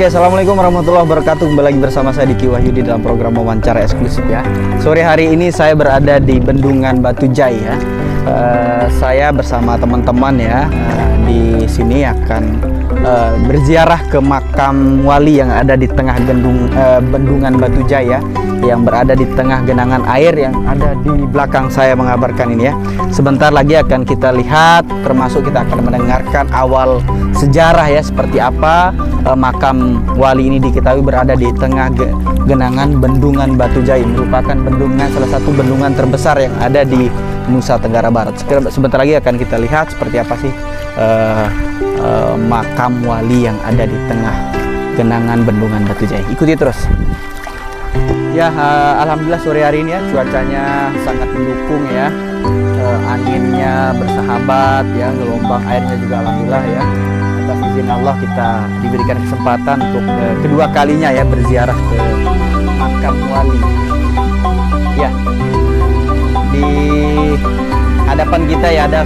Oke, assalamualaikum warahmatullahi wabarakatuh. Kembali lagi bersama saya Diki Wahyudi dalam program wawancara eksklusif ya. Sore hari ini saya berada di Bendungan Batu Jai ya. Saya bersama teman-teman ya di sini akan berziarah ke makam wali yang ada di tengah Bendungan Batu Jai ya, yang berada di tengah genangan air yang ada di belakang saya mengabarkan ini ya. Sebentar lagi akan kita lihat, termasuk kita akan mendengarkan awal sejarah ya, seperti apa makam wali ini diketahui berada di tengah genangan Bendungan Batu Jai, merupakan salah satu bendungan terbesar yang ada di Nusa Tenggara Barat. Sebentar lagi akan kita lihat seperti apa sih makam wali yang ada di tengah genangan Bendungan Batu Jai. Ikuti terus. Ya, alhamdulillah sore hari ini ya cuacanya sangat mendukung ya. Anginnya bersahabat ya, gelombang airnya juga alhamdulillah ya. Atas izin Allah kita diberikan kesempatan untuk kedua kalinya ya berziarah ke makam wali. Ya, di hadapan kita ya ada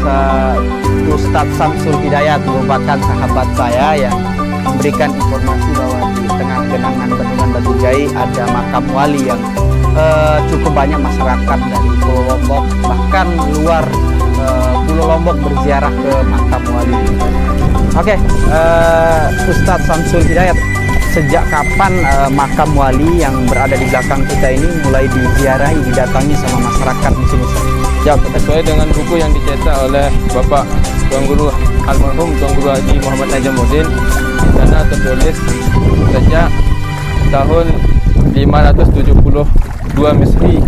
Ustadz Samsul Hidayat, merupakan sahabat saya yang memberikan informasi bahwa di tengah genangan Bendungan Batu Jai ada makam wali yang cukup banyak masyarakat dari Pulau Lombok, bahkan luar Pulau Lombok berziarah ke makam wali. Oke, Ustadz Samsul Hidayat, sejak kapan makam wali yang berada di belakang kita ini mulai diziarahi, didatangi sama masyarakat di sini? Ya, sesuai dengan buku yang dicetak oleh Bapak Tuan Guru almarhum Tuan Guru Haji Muhammad Najamuddin, di sana tertulis sejak tahun 572 Masehi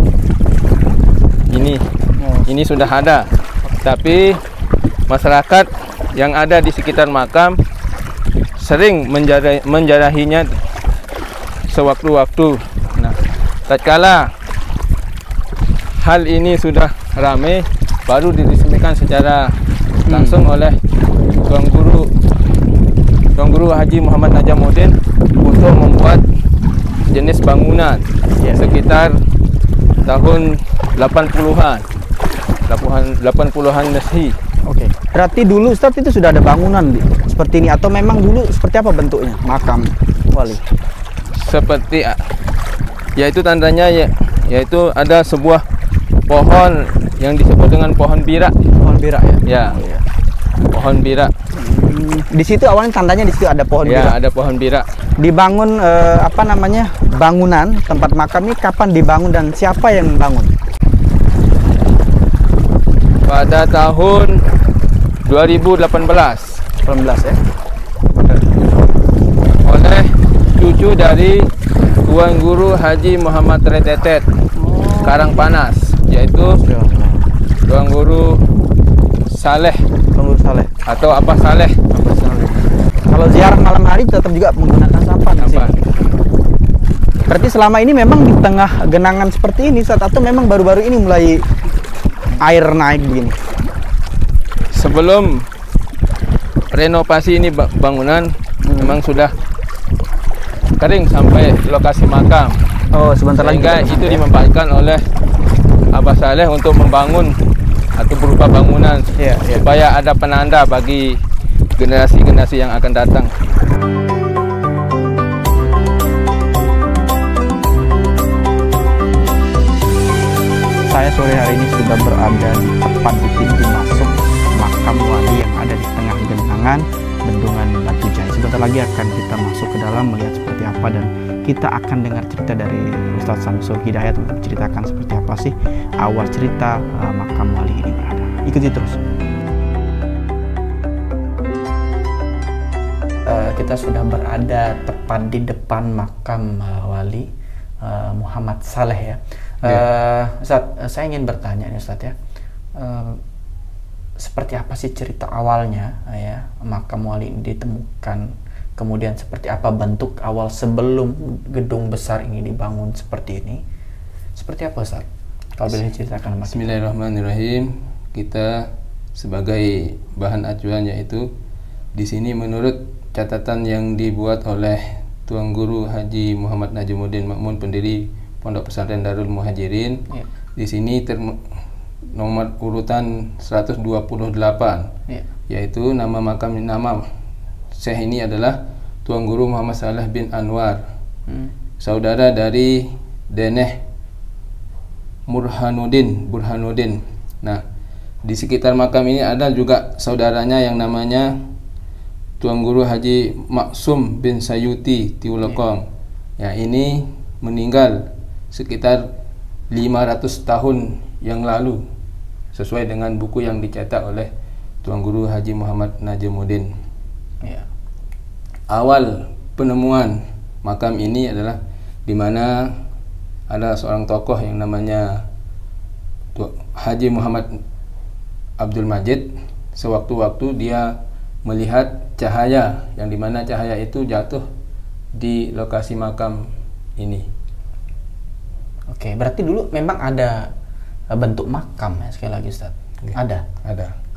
ini sudah ada, tapi masyarakat yang ada di sekitar makam sering menjarahinya sewaktu-waktu. Nah, tatkala hal ini sudah ramai, baru diresmikan secara langsung oleh Tuan Guru Haji Muhammad Najamuddin untuk membuat jenis bangunan sekitar tahun 80-an Masehi. Oke. Berarti dulu Ustadz itu sudah ada bangunan seperti ini, atau memang dulu seperti apa bentuknya makam wali? Seperti yaitu tandanya yaitu ada sebuah pohon yang disebut dengan pohon birak. Pohon birak ya? Ya. Oh, ya. Pohon birak. Di situ awalnya tandanya di situ ada pohon birak. Ya, ada pohon birak. Dibangun bangunan tempat makam ini kapan dibangun dan siapa yang bangun? Pada tahun 2018 ya. Oleh cucu dari Tuan Guru Haji Muhammad Retetet Karangpanas, yaitu Tuan Guru Saleh atau Abah Saleh. Kalau ziarah malam hari tetap juga menggunakan sampan. Berarti selama ini memang di tengah genangan seperti ini atau memang baru-baru ini mulai air naik begini? Sebelum renovasi ini bangunan memang sudah kering sampai lokasi makam. Oh, sebentar lagi. Sehingga itu dimanfaatkan oleh Abah Saleh untuk membangun atau berupa bangunan supaya ada penanda bagi generasi-generasi yang akan datang. Saya sore hari ini sudah berada tepat di pintu masuk makam wali yang ada di tengah genangan Bendungan Batu Jai. Sebentar lagi akan kita masuk ke dalam melihat seperti apa, dan kita akan dengar cerita dari Ustadz Samsul Hidayat untuk menceritakan seperti apa sih awal cerita makam wali ini berada. Ikuti terus. Kita sudah berada tepat di depan makam wali Muhammad Saleh ya. Ustadz, saya ingin bertanya nih Ustadz ya, seperti apa sih cerita awalnya ya makam wali ini ditemukan, kemudian seperti apa bentuk awal sebelum gedung besar ini dibangun seperti ini, seperti apa Ustadz? Kalau boleh ceritakan. Bismillahirrahmanirrahim. Kita sebagai bahan acuan yaitu di sini menurut catatan yang dibuat oleh Tuan Guru Haji Muhammad Najamuddin Makmun, pendiri Pondok Pesantren Darul Muhajirin. Di sini nomor urutan 128, yaitu nama makam Syekh ini adalah Tuan Guru Muhammad Saleh bin Anwar, saudara dari Deneh Burhanuddin. Nah, di sekitar makam ini ada juga saudaranya yang namanya Tuan Guru Haji Maksum bin Sayuti Tiulokong. Ya, ini meninggal sekitar 500 tahun yang lalu, sesuai dengan buku yang dicetak oleh Tuan Guru Haji Muhammad Najimuddin. Ya. Awal penemuan makam ini adalah di mana ada seorang tokoh yang namanya Haji Muhammad Abdul Majid. Sewaktu-waktu dia melihat cahaya, yang dimana cahaya itu jatuh di lokasi makam ini. Oke, berarti dulu memang ada bentuk makam ya, sekali lagi Ustaz. Oke.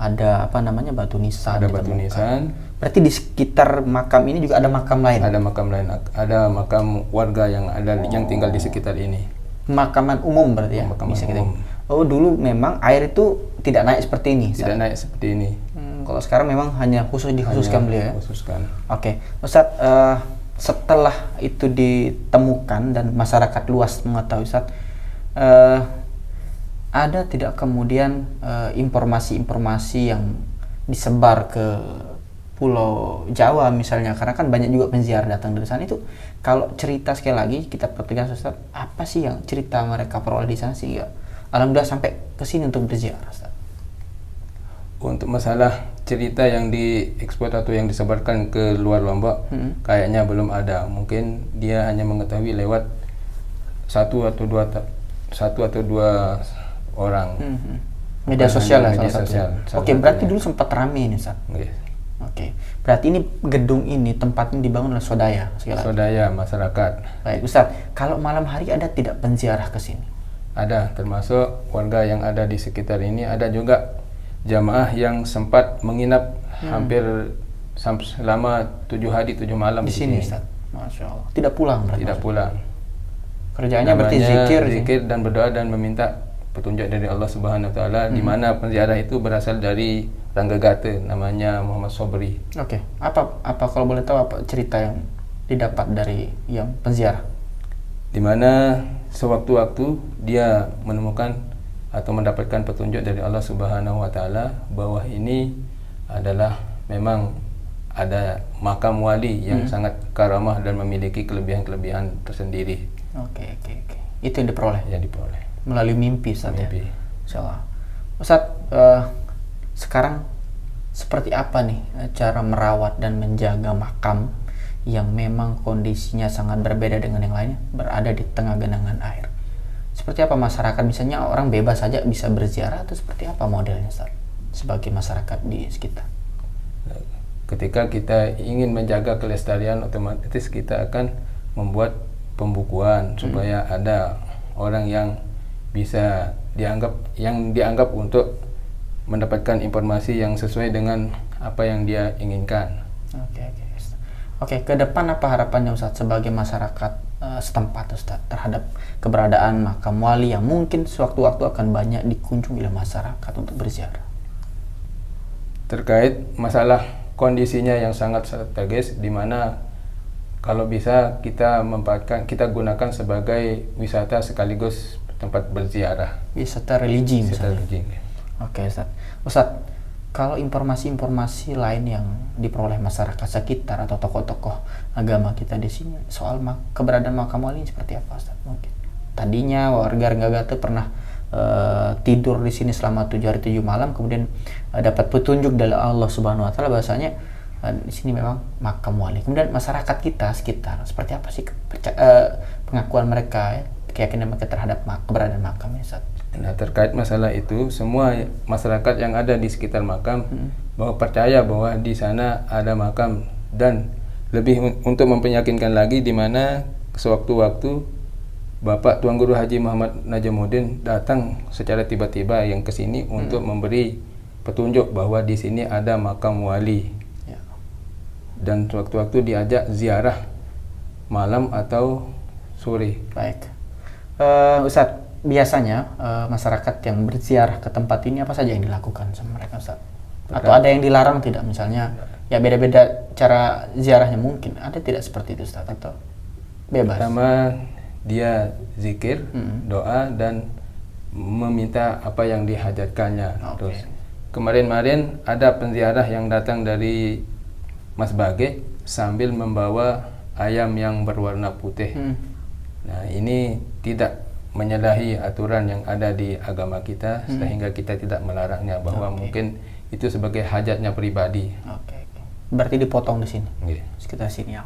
Ada apa namanya, batu nisan. Ada batu nisan. Berarti di sekitar makam ini juga ada makam lain. Ada makam lain, ada makam warga yang yang tinggal di sekitar ini. Pemakaman umum berarti ya. Pemakaman bisa umum. Oh, dulu memang air itu tidak naik seperti ini. Tidak naik seperti ini. Kalau sekarang memang hanya dikhususkan beliau ya. Khususkan. Oke, Ustaz, setelah itu ditemukan dan masyarakat luas mengetahui, Ustaz, ada tidak kemudian informasi-informasi yang disebar ke Pulau Jawa misalnya, karena kan banyak juga penziarah datang dari sana. Itu kalau cerita, sekali lagi kita pertegas Ustaz, apa sih yang cerita mereka peroleh di sana sehingga alhamdulillah sampai ke sini untuk berziarah, Ustaz? Untuk masalah cerita yang diekspor atau yang disebarkan ke luar Lombok, kayaknya belum ada. Mungkin dia hanya mengetahui lewat satu atau dua orang. Media sosial lah, media salah sosial. satu. Oke, berarti dulu sempat ramai ini, Ustaz. Yes. Oke, berarti ini gedung ini tempatnya dibangun oleh swadaya, swadaya masyarakat. Baik, Ustaz, kalau malam hari ada tidak penziarah ke sini? Ada, termasuk warga yang ada di sekitar ini. Ada juga jamaah yang sempat menginap hampir selama 7 hari 7 malam di sini, Ustaz. Masya Allah. Tidak pulang berarti? Tidak pulang. Kerjanya berarti zikir dan berdoa dan meminta petunjuk dari Allah Subhanahu wa taala, di mana penziarah itu berasal dari Ranggagate, namanya Muhammad Sobri. Oke. Apa kalau boleh tahu apa cerita yang didapat dari yang penziarah? Di mana sewaktu-waktu dia menemukan atau mendapatkan petunjuk dari Allah Subhanahu wa taala bahwa ini adalah memang ada makam wali yang sangat karamah dan memiliki kelebihan-kelebihan tersendiri. Oke. Itu yang diperoleh? Ya, diperoleh melalui mimpi, Ustaz. Mimpi. Ya? Insyaallah. Ustaz, sekarang seperti apa nih cara merawat dan menjaga makam yang memang kondisinya sangat berbeda dengan yang lainnya, berada di tengah genangan air? Seperti apa masyarakat, misalnya orang bebas saja bisa berziarah, atau seperti apa modelnya, Ustaz, sebagai masyarakat di sekitar? Ketika kita ingin menjaga kelestarian, otomatis kita akan membuat pembukuan supaya ada orang yang bisa dianggap untuk mendapatkan informasi yang sesuai dengan apa yang dia inginkan. Oke, ke depan apa harapannya, Ustaz, sebagai masyarakat setempat, Ustaz, terhadap keberadaan makam wali yang mungkin sewaktu-waktu akan banyak dikunjungi oleh masyarakat untuk berziarah? Terkait masalah kondisinya yang sangat strategis, di mana kalau bisa kita gunakan sebagai wisata sekaligus tempat berziarah. Wisata religi misalnya. Religi. Oke, Ustaz. Ustaz, kalau informasi-informasi lain yang diperoleh masyarakat sekitar atau tokoh-tokoh agama kita di sini soal keberadaan makam wali seperti apa, Ustaz? Mungkin tadinya warga Ranggagate pernah tidur di sini selama 7 hari 7 malam, kemudian dapat petunjuk dari Allah Subhanahu wa taala bahasanya di sini memang makam wali. Kemudian masyarakat kita sekitar seperti apa sih pengakuan mereka, ya, keyakinan mereka terhadap keberadaan makam, Ustaz? Nah, terkait masalah itu, semua masyarakat yang ada di sekitar makam bahwa percaya bahwa di sana ada makam, dan lebih untuk memperyakinkan lagi, di mana sewaktu-waktu Bapak Tuan Guru Haji Muhammad Najimuddin datang secara tiba-tiba yang ke sini untuk memberi petunjuk bahwa di sini ada makam wali. Ya. Dan sewaktu-waktu diajak ziarah malam atau sore. Baik. Ustaz, biasanya masyarakat yang berziarah ke tempat ini apa saja yang dilakukan sama mereka, Ustaz? Atau ada yang dilarang tidak? Misalnya ya beda-beda cara ziarahnya mungkin. Ada tidak seperti itu Ustaz atau bebas? Pertama dia zikir, doa dan meminta apa yang dihajatkannya. Terus kemarin ada penziarah yang datang dari Mas Bage sambil membawa ayam yang berwarna putih. Nah, ini tidak menyalahi aturan yang ada di agama kita, sehingga kita tidak melarangnya, bahwa mungkin itu sebagai hajatnya pribadi. Berarti dipotong di sini, sekitar sini.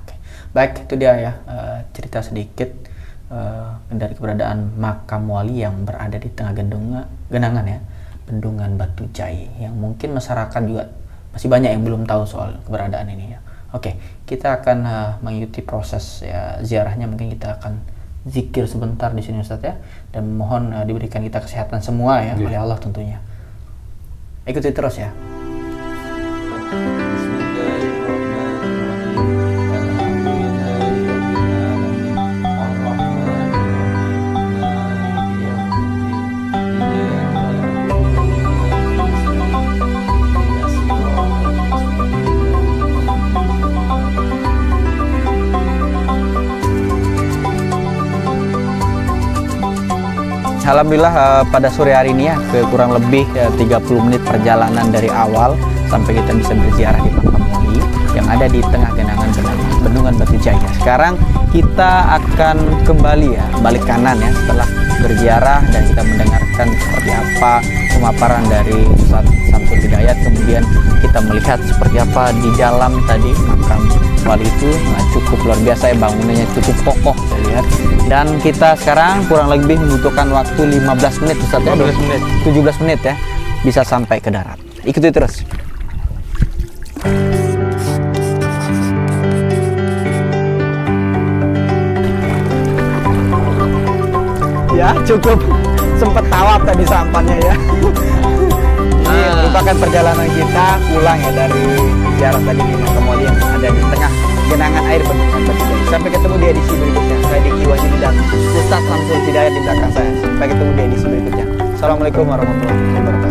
Baik, itu dia ya cerita sedikit dari keberadaan makam wali yang berada di tengah genangan ya, Bendungan Batu Jai, yang mungkin masyarakat juga masih banyak yang belum tahu soal keberadaan ini ya. Kita akan mengikuti proses ya ziarahnya. Mungkin kita akan zikir sebentar di sini Ustaz ya, dan mohon diberikan kita kesehatan semua ya oleh Allah tentunya. Ikuti terus ya. Alhamdulillah pada sore hari ini ya, kurang lebih 30 menit perjalanan dari awal sampai kita bisa berziarah di makam wali yang ada di tengah genangan Bendungan Batu Jai. Sekarang kita akan kembali ya, balik kanan ya, setelah berziarah dan kita mendengarkan seperti apa pemaparan dari Ustaz Samsul Hidayat. Kemudian kita melihat seperti apa di dalam tadi makam wali itu. Cukup luar biasa ya, bangunannya cukup kokoh saya lihat. Dan kita sekarang kurang lebih membutuhkan waktu 15 menit Ustaz ya, 17 menit ya, bisa sampai ke darat. Ikuti terus. Ya cukup sempat tawaf tadi sampahnya ya. Ini merupakan perjalanan kita pulang ya dari ziarah tadi di makam wali yang ada di tengah genangan air Bendungan Batu Jai. Sampai ketemu di edisi berikutnya. Saya Diki Wahyudi dan Ustaz Samsul Hidayat di belakang saya. Sampai ketemu di edisi berikutnya. Assalamualaikum warahmatullahi wabarakatuh.